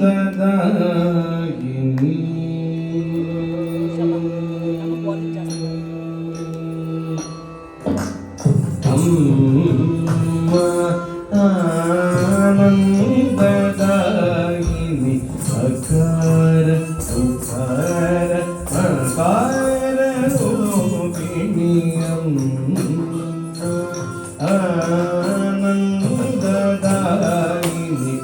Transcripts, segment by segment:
आनंददायिनी अकार उकार अकार रूपिणी आनंददायिनी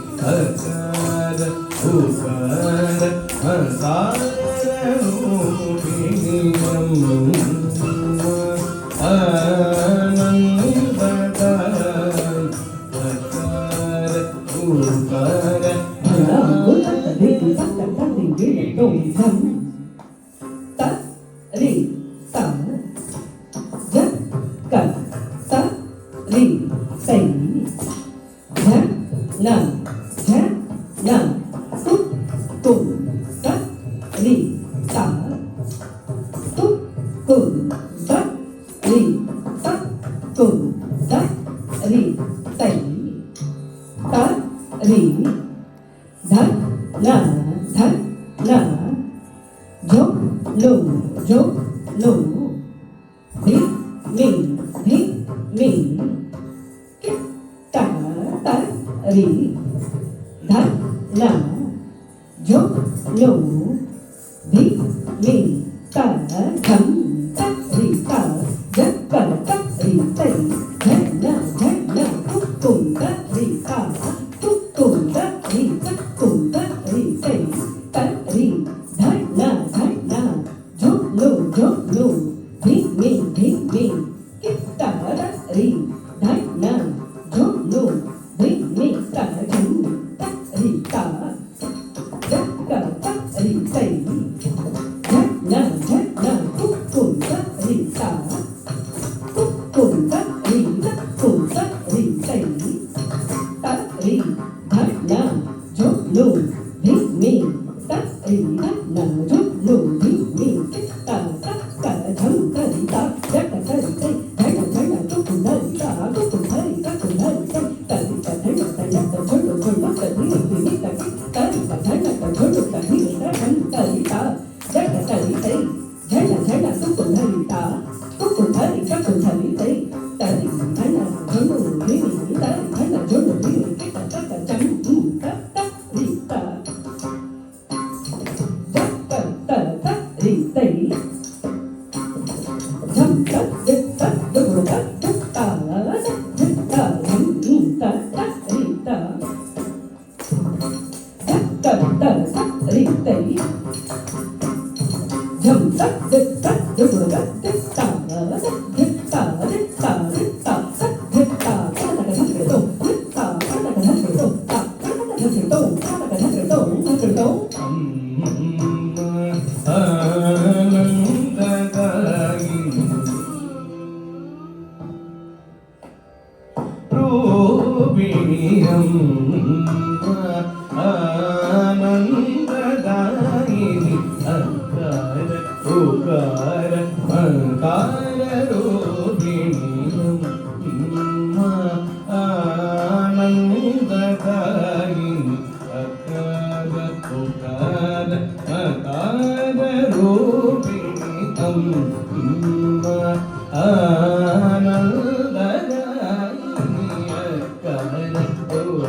अकार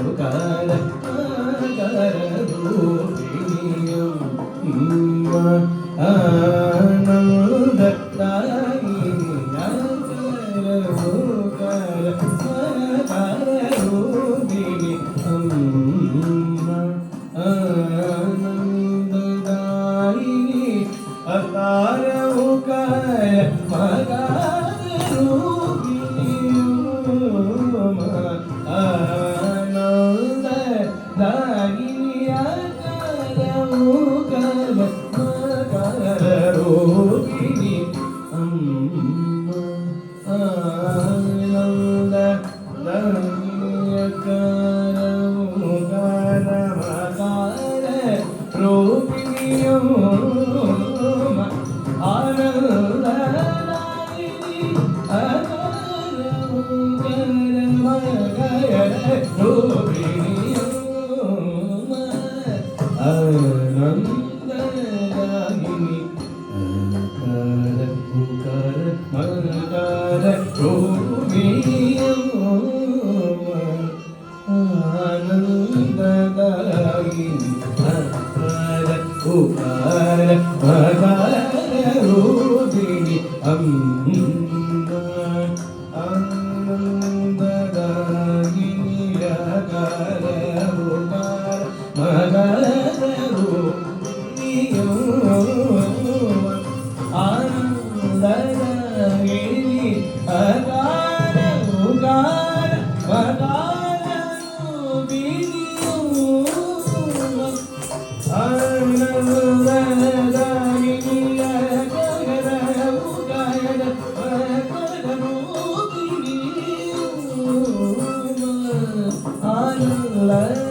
उकार अकार रूपिणी आनंददायिनी अकार उकार अकार रूपिणी आनंददायिनी अकार उकार अकार रूपिणी ಆನಂದದಾಯಿನಿ ಅಕಾರ ಉಕಾರ ಮಕಾರ ರೂಪಿಯಮ್ಮ ಆನಂದದಾಯಿನಿ ಅಕಾರ ಉಕಾರ ಮಕಾರ ರೂಪಿಣಿ ಅಮ್ಮ ಆನಂದದಾಯಿನಿ ಅಕಾರ ಉಕಾರ ಮಕಾರ ಆನಂದದಾಯಿನಿ ಅಕಾರ ಉಕಾರ ಮಕಾರ ರೂಪಿಣಿಯು ಆನಂದದಾಯಿನಿ ಅಕಾರ ಉಕಾರ ಮಕಾರ ರೂಪಿಣಿಯು ಆನಂದದಾಯಿನಿ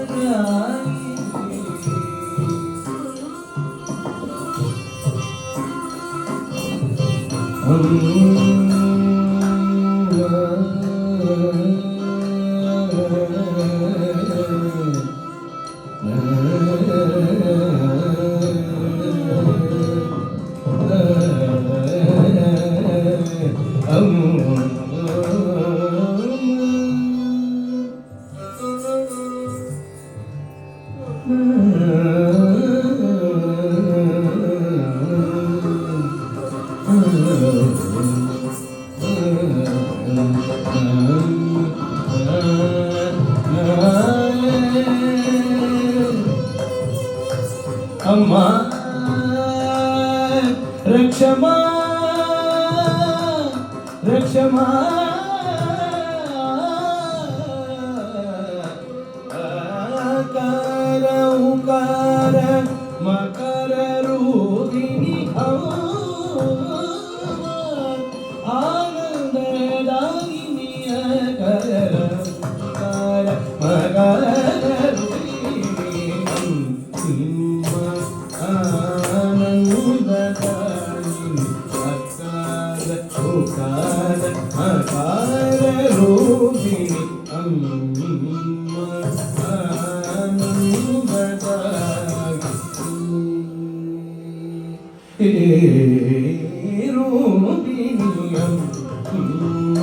ಅಮ್ಮ ರಕ್ಷಮಾ ರಕ್ಷಮಾ ಆಕಾರ ಉಕಾರ ಮಕರ ರೂಪಿಣಿ ಆನಂದದಾಯಿನಿ ಅಕಾರ ಉಕಾರ ಮಕರ ರೂಪಿಣಿ ಆನಂದದಾಯಿನಿ ಅಕಾರ ಉಕಾರ ಮಕರ ರೂಪಿಣಿ ಅಮ್ಮ ಆನಂದದಾಯಿನಿ ರೂಪಿಣಿ ಅಮ್ಮ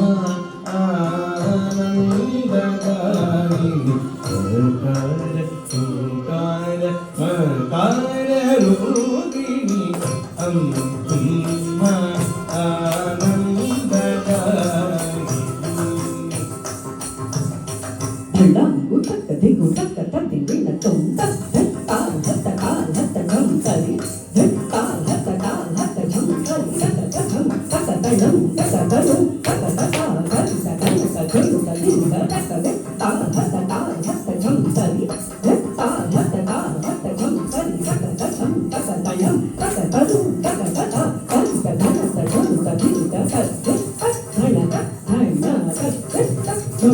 ಆನಂದದಾಯಿನಿ ಅಕಾರ ಉಕಾರ ಮಕರ ರೂಪಿಣಿ ಅಮ್ಮ ಆನಂದದಾಯಿನಿ ढल्लांगु तक दिगु तक दिगिन तुम तक धक्का धक्का धक्का झम करी धक्का धक्का धक्का झम करी धक्का झम धक्का तलम धक्का तलम धक्का धक्का धक्का धक्का झम करी धक्का धक्का धक्का झम करी धक्का धक्का धक्का झम करी धक्का झम धक्का तलम धक्का तलम धक्का धक्का धक्का धक्का झम करी धक्का धक्का धक्का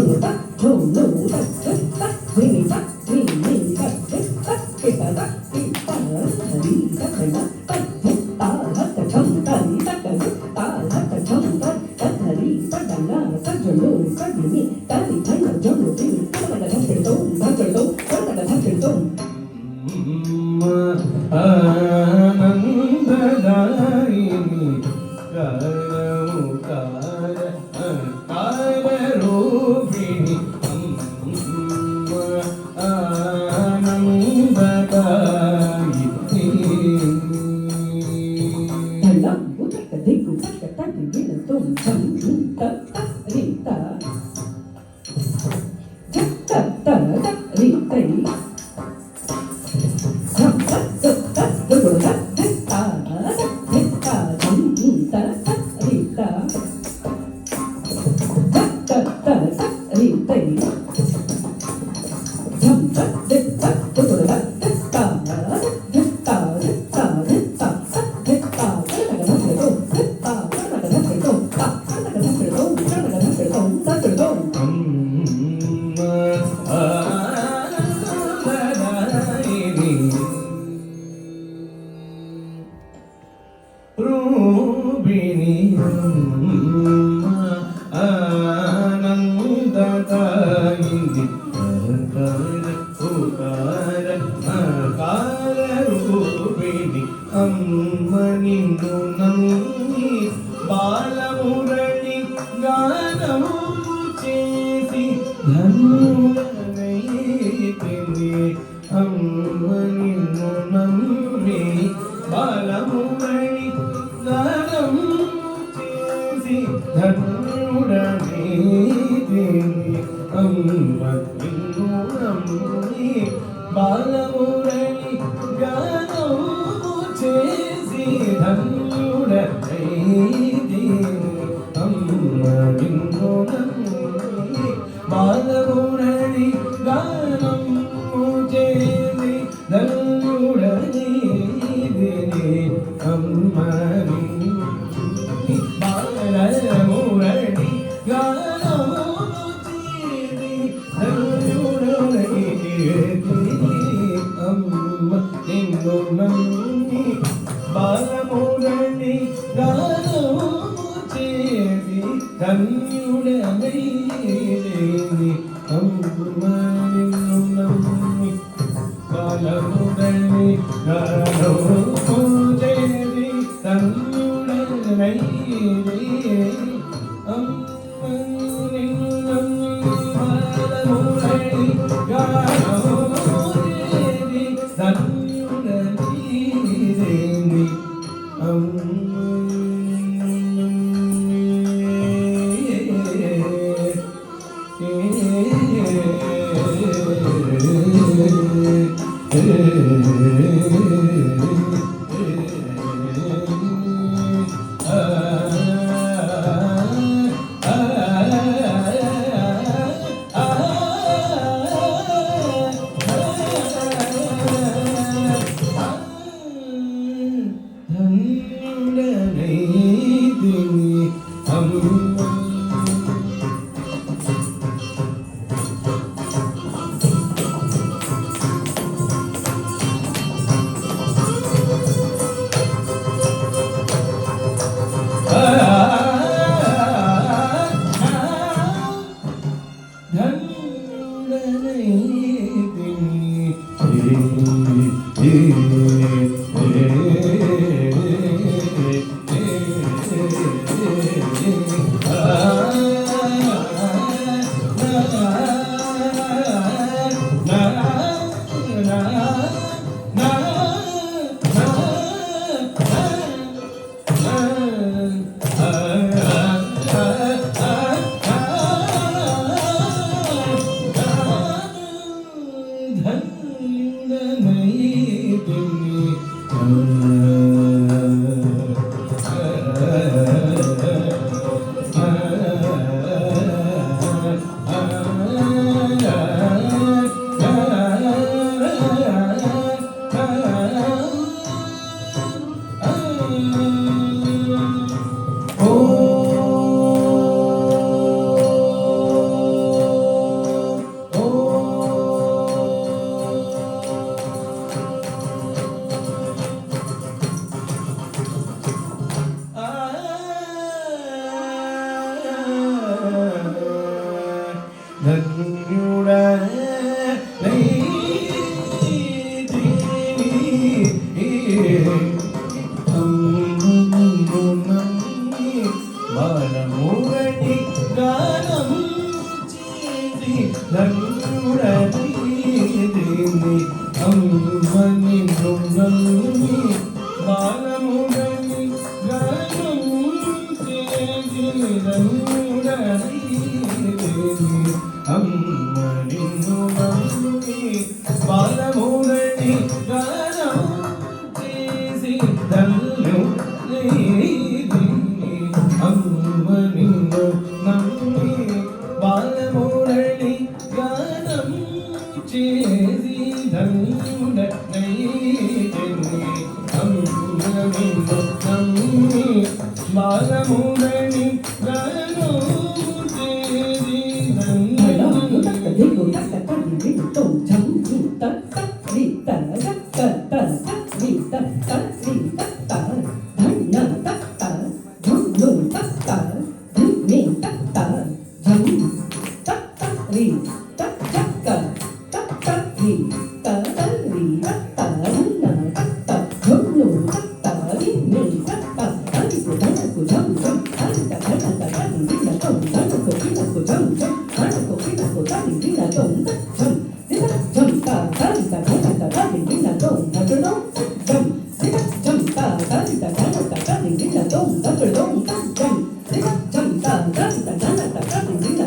ಆನಂದದಾಯಿನಿ ಕಾರ ರೂಪಿಣಿ ಅಮ್ಮ ಆನಂದದಾಯಿನಿ అమ్మ నిన్ను నమ్మి బాలమురళి గానము చేసి ధన్యుడనైతిని. అమ్మ నిన్ను నమ్మి బాలమురళి గానము చేసి ధన్యుడనైతిని. అమ్మ నిన్ను నమ్మి బాలమురళి గానము చేసి ధన్యుడనైతిని. అమ్మ నిన్ను నమ్మి బాలమురళి గానము చేసి ధన్యుడనైతిని. అమ్మ నిన్ను బాలమురళి గానము చేసి ధన్యుడనైతిని. అమ్మ నిన్ను నమ్మి బాలమురళి గానము చేసి ధన్యుడనైతిని. అమ్మ నిన్ను నమ్మి బాలమురళి గానము చేసి ధన్యుడనైతిని. అమ్మ నిన్ను నమ్మి బాలమురళి గానము చేసి ధన్యుడనైతిని. అమ్మ ధన్యుడనైతిని. అమ్మ బాలమురళి గానము చేసి ధన్యుడనైతిని. అమ్మ నిన్ను నమ్మి బాలమురళి గానము చేసి ధన్యుడనైతిని. అమ్మ నిన్ను నమ్మి బాలమురళి గానము చేసి ధన్యుడనైతిని. అమ్మ నిన్ను నమ్మి బాలమురళి గానము చేసి ధన్యుడనైతిని. అమ్మ నిన్ను నమ్మి బాలమురళి గానము చేసి ధన్యుడనైతిని. dong dong dum jum ta ta ta ta ta ta ding ding dong dong dum jum ta ta ta ta ta ta ding ding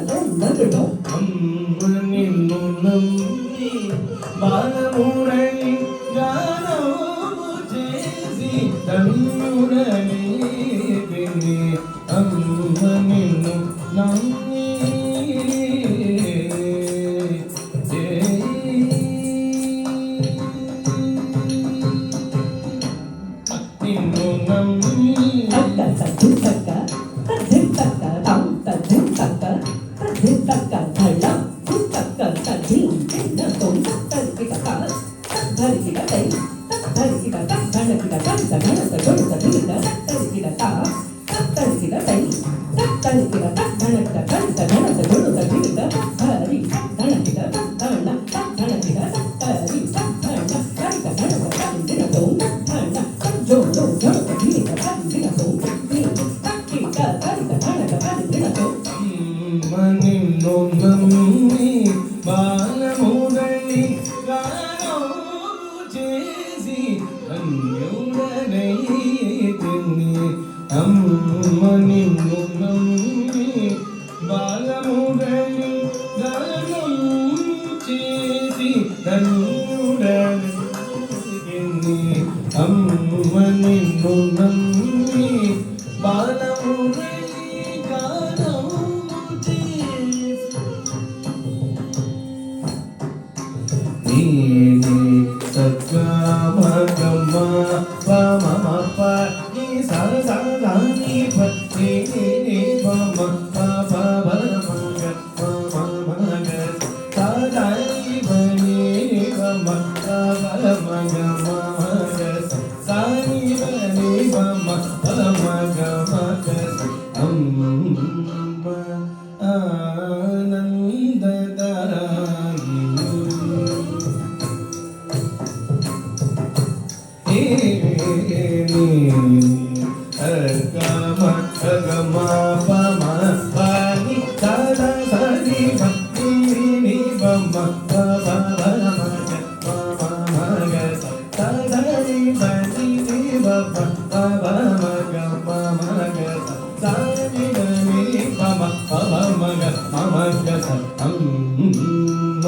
dong అమ్మ నిన్ను నమ్మి బాలమురళి గానము చేసి ధన్యుడని తిని అమ్మ నిన్ను నమ్మి నిన్ను నమ్మి taka ta ding taka ta ding taka dong ta ding taka ta ding taka thai lam taka ta ding ding dong ta kita ta ta kita tai ta kita ta ta kita ta ta ta ta ta kita ta kita ta ta kita tai ta kita ta ta kita ta ta ta ta kita hari ta kita ta ta na ta kita ta hari ta na ta kita ta ta kita dong ta na ta jo jo jo ta kita ta kita dong ta kita ta ta kita dong అమ్మ నిన్ను నమ్మి బాలమురళి గానము చేసి ధన్యుడనైతిని అమ్మ నిన్ను నమ్మి బాలమురళి గానము చేసి ధన్యుడనైతిని అమ్మ నిన్ను నమ్మి బాలమురళి గానము చేసి నీని సత్యమగమ పమమ పని సరసని పని పమ పమ పమగ పమగ సదని పని పమ పమగ మగ సని పని పమ పమగ మగ అమ్మ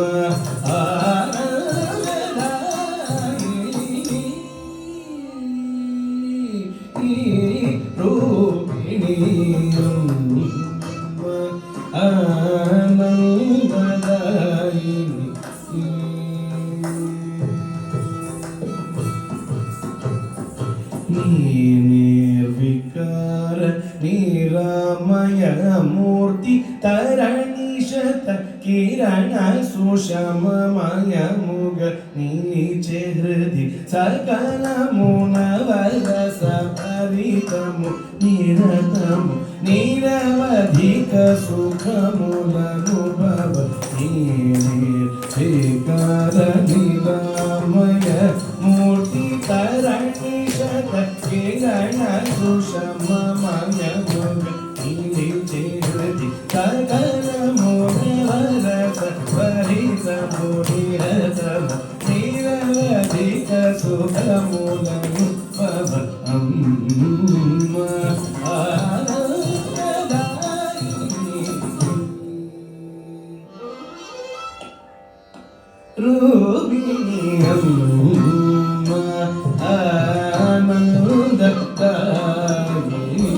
ఆనందదాయిని నిర్విಕಾರ ನಿರಾಮಯ ಮೂರ್ತಿ ತರಣೀಶತ ಕಿರಣ ಸುಷಮಮಯ ಮುಗ ನೀಚೆ ಹೃದಿ ಸಕಲ ಮುನವರಸ ಪರಿತಮು ನಿರತಮು ನಿರವಧಿಕ ಸುಖಮುಲನುಭವ ನಿರ್ವಿಕಾರ ನಿರಾಮಯ ಮೂರ್ತಿ ತರಣೀಶತ ಕಿರಣ ಸುಷಮಮಯ ಮುಗ ನೀಚೆ ಹೃದಿ ಸಕಲ ಮುನವರಸ ಪರಿತಮು ನಿರತಮು ನಿರವಧಿಕ ಸುಖಮುಲನುಭವ ಅಮ್ಮ ಆನಂದದಾಯಿನಿ ರೂಪಿಣಿ ಅಮ್ಮ ಆನಂದದಾಯಿನಿ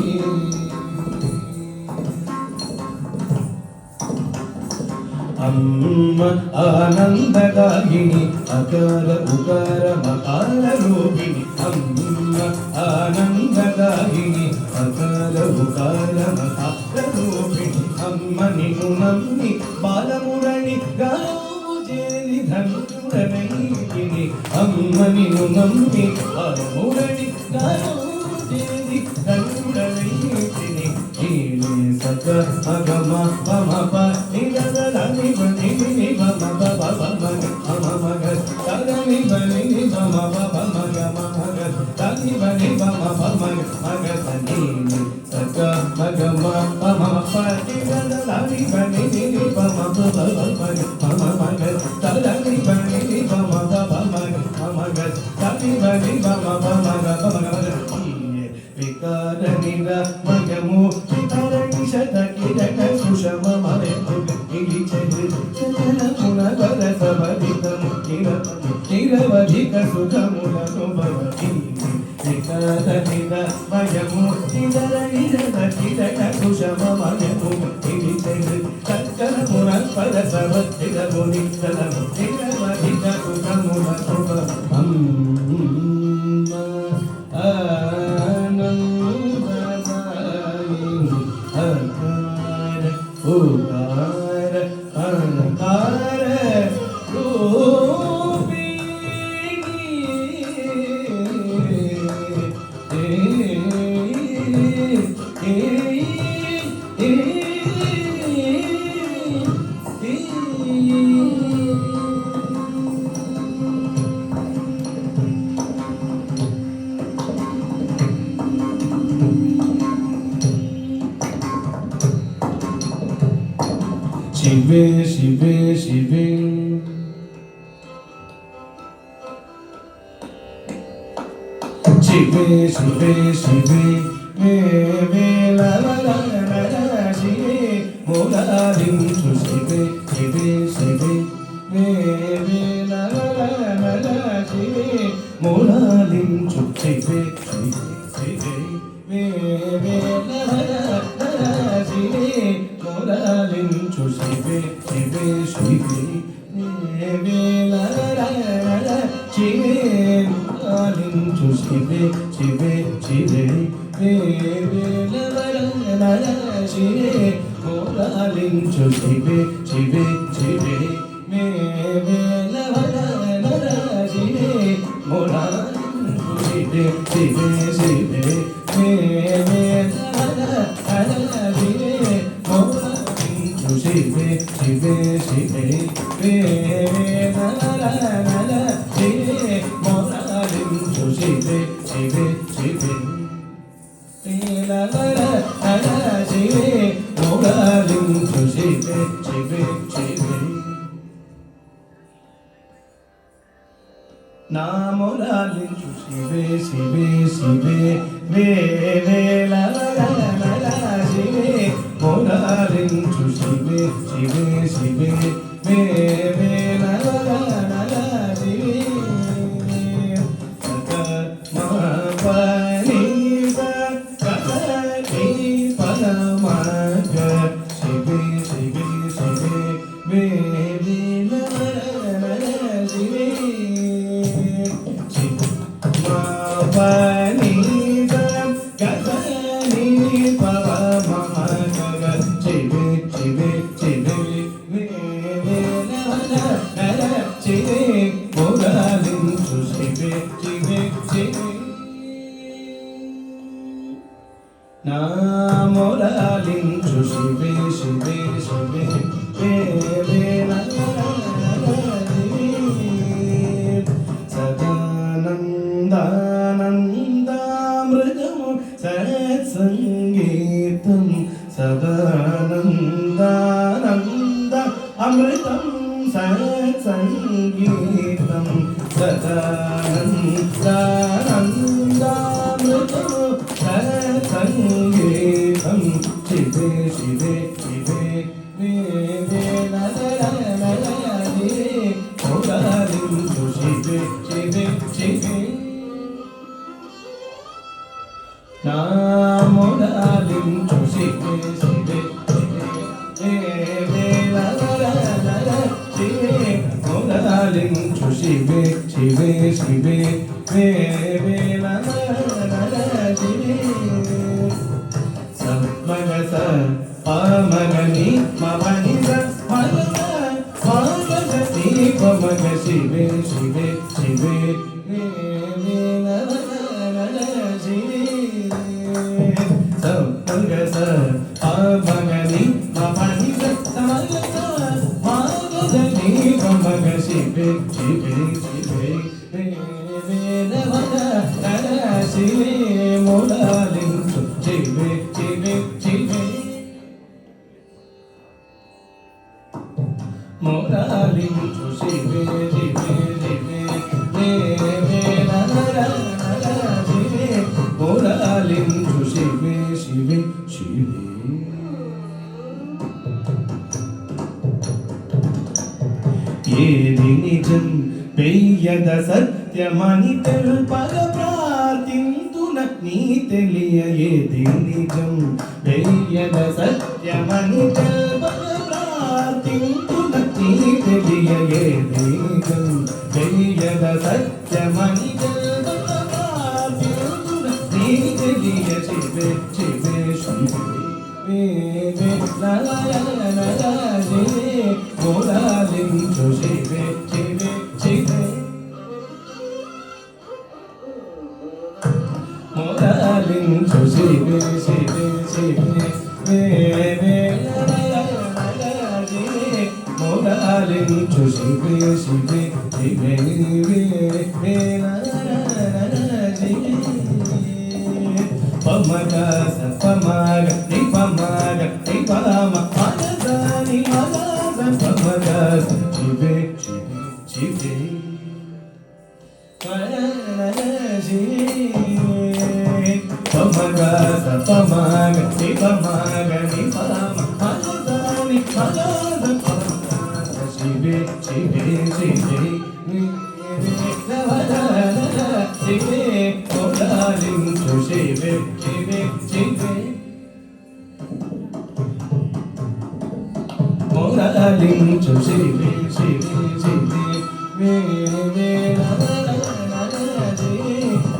ಅಮ್ಮ ಆನಂದದಾಯಿನಿ ಅಕಾರ ಉಕಾರ ಮಕಾರ ರೂಪಿಣಿ ಅಮ್ಮ ಆನಂದದಾಯಿನಿ ಅಕಾರ ಉಕಾರ ಮಕಾರ ರೂಪಿಣಿ ಅಮ್ಮ ನಿನ್ನು ನಮ್ಮಿ ಬಾಲಮುರಳಿ ಗಾನವು ಜೇಲಿ ಧನುಡನೈತಿನಿ ಅಮ್ಮ ನಿನ್ನು ನಮ್ಮಿ ಬಾಲಮುರಳಿ ಗಾನವು ಜೇಲಿ ಧನುಡನೈತಿನಿ ನೀನೆ ಸಕ ಮಗಮ ಪಮ ಪ ನಿರದ ನಿ ಬನಿ ನಿ ಬಮ ಪ ಪ ಪ ಮಗ ಮಮ ಮಗ ತದ ನಿ ಬನಿ ನಿ ಬಮ ಪ ಪ ಮಗ ಮಗ ತನಿ ಬನಿ ಬಮ ಪ ಮಗ ಮಗ ನೀನೆ ಸಕ ಮಗಮ ಪಮ ಪ ನಿರದ ನಿ ಬನಿ ನಿ ಬಮ ಪ ಪ ಪ ಮಗ ಮಮ ಮಗ ತದ ನಿ ಬನಿ ನಿ ಬಮ ಪ ಪ ಮಗ ಮಮ మగ సని బని బమ బమగ బమగ వికార నిర మయము వితరణి శతకిరణ సుషమ మరెందు ఇలిచెరు సకల మున వరస వదితము నిరవధిక సుఖములను భవతి వికార నిర మయము వితరణి శతకిరణ సుషమ మయము ఇలిచెరు సకల మున వరస వదితము నిరవధిక సుఖములను భవతి उकार अनकार शिवे शिवे शिवे शिवे शिवे शिवे वे ला ला ला ला शिवे मोगारिंचु शिवे शिवे शिवे वे ला ला ला ला शिवे मोगारिंचु शिवे शिवे शिवे वे ला ला ला शिवे मोगारिंचु शिवे शिवे शिवे वे ला ला ला शिवे मोगारिंचु शिवे शिवे शिवे वे ला ला ला शिवे मोगारिंचु शिवे शिवे शिवे वे ला ला ला शिवे मोगारिंचु शिवे शिवे शिवे वे ला ला ला शिवे मोगारिंचु शिवे शिवे शिवे वे ला ला ला शिवे मोगारिंचु शिवे शिवे शिवे ला ला ला शिवे मोगारिंचु शिवे शिवे शिवे नामोलालिंचु शिवे शिवे शिवे वे ला ला ला शिवे मोगारिंचु शिवे शिवे शिवे वे ला ला ला शिवे सतमपनि सकनि पदमग शिवे शिवे शिवे वे ला ला शिवे पनि गगनि पवमग शिवे शिवे शिवे वे ला ला शिवे मोगारिंचु शिवे शिवे शिवे नामोलालिंचु शिवे शिवे शिवे वे ला ला शिवे सदानन्दानन्दामृतं सत्सङ्गीतं सदानन्दानन्द अमृतं सत्सङ्गीतं सदानन्दानन्दामृतं सत्सङ्गीतं शिवे शिवे शिवे वे ला ला ला शिवे मोगारिंचु शिवे शिवे शिवे नामोलालिंचु शिवे शिवे शिवे ला ला ला शिवे मोगारिंचु शिवे शिवे शिवे वे ला ला शिवे समग स पमगनि मवनि स मगनि पमग शिवे शिवे शिवे वे ला ला शिवे समग स पमगनि मवनि स मगनि पमग शिवे शिवे शिवे वे ला ला शिवे मोगारिंचु शिवे शिवे शिवे मोगारिंचु शिवे शिवे शिवे శివే మురాలించు శివే శివే శివే. ఏది నిజం పెయ్యద సత్యమని తెలుపగ ప్రార్థింతున నీ తెలియ. ఏది నిజం పెయ్యద సత్యమని తెలుపగ ప్రార్థింతున నీ తెలియ. ఏది నిజం పెయ్యద సత్యమని తెలుపగ ప్రార్థింతున నీ తెలియ. శివే శివే శివే శివే మురాలించు శివే శివే శివే మురాలించు శివే శివే శివే మురాలించు శివే శివే శివే పమగ సపమగ నిపమగ నిపమ మగని మగ పమగ శివే శివే శివే పమగ సపమగ నిపమగ నిపమ మగని మగ శివే శివే శివే శివే మురాలించు శివే శివే శివే మురాలించు శివే శివే శివే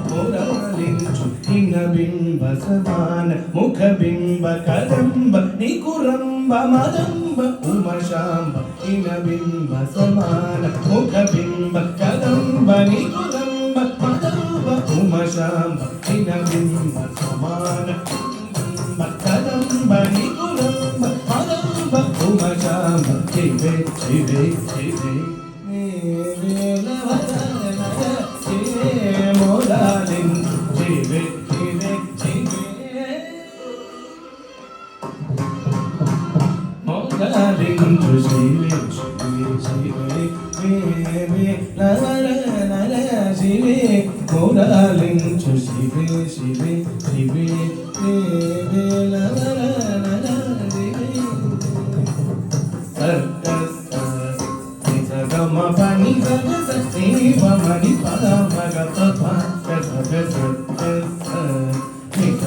మురాలించు హిన బింబ సమాన ముఖ బింబ కదంబ నికురంబ మదంబ ఉమశాంబ హిన బింబ సమాన ముఖ బింబ కదంబ నికురంబ మదంబ ఉమశాంబ హిన బింబ సమాన కదంబ నికురంబ మదంబ ఉమశాంబ శివే శివే శివే శివే మురాలించు శివే శివే శివే మురాలించు శివే శివే శివే శివే మురాలించు శివే శివే శివే గమ పని గమ సీ మని పద మగ పప గమ పని సా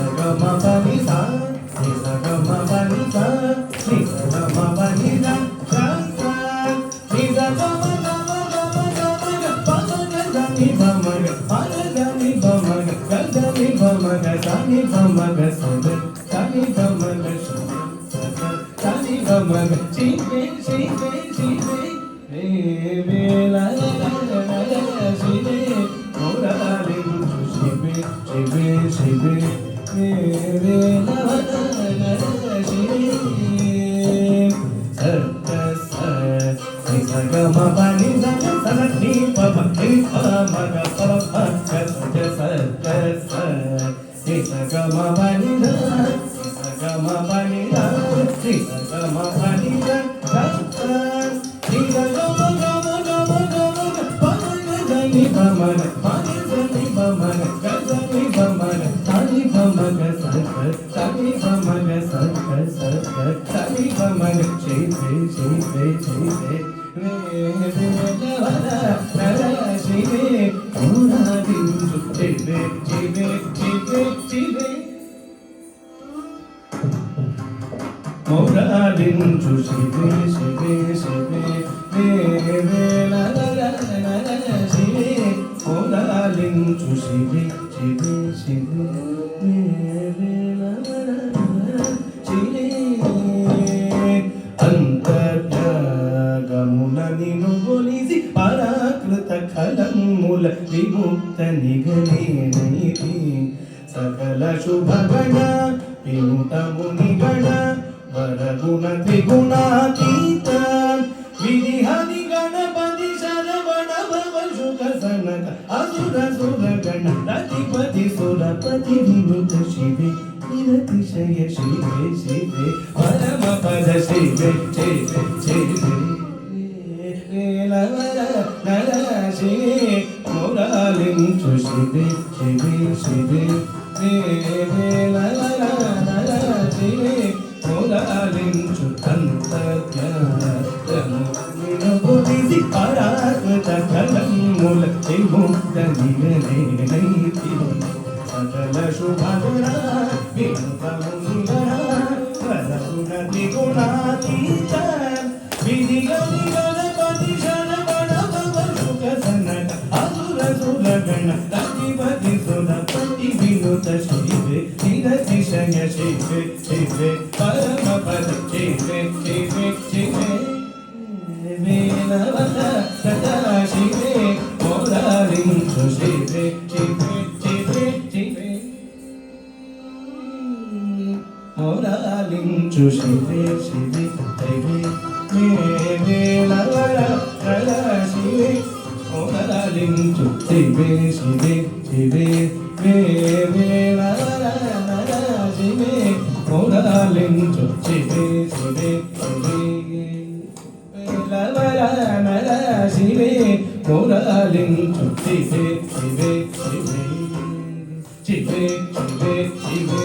గమ పని సా గమ పని సా మురాలించు శివే శివే శివే శివే మురాలించు శివే శివే శివే అంతర్గమున నిను గొలిసి పరాకృత కలముల విముక్త నిగనేనైతి సకల శుభగణ వినుతముని గణ వరగుణ త్రిగుణాతీత విధిహని గణపతి శరవణ భవ శుక సనక అసుర సుర గణ రతిపతి సురపతి వినుత శివే నిరతిశయ శివే శివే పరమ పద శివే శివే శివే నర శివే మురాలి మోదాలించు శివే శివే శివే శివే మోదాలించు అంతర్జ్ఞానము వినుబుదిసి పరాత్మత కలముల విముక్త నిగనైతి సకల శుభగుణా వినుతమునిగణా వరగుణతి గుణాతీత విధిగ గణపతి శన గణపవ శుక సనక అసుర సురగణ రతిపతి సురపతి వినుత శివే నిరతిశయ శివే శివే పరమ పద శివే శివే శివే వేలవద సదా శివే మోదాలించు శివే శివే శివే శివే మోదాలించు శివే శివే శివే వేలవద సదా శివే మోదాలించు శివే శివే శివే వేలవద సదా శివే మోదాలించు శివే శివే శివే శివే మోదాలించు శివే శివే శివే శివే శివే శివే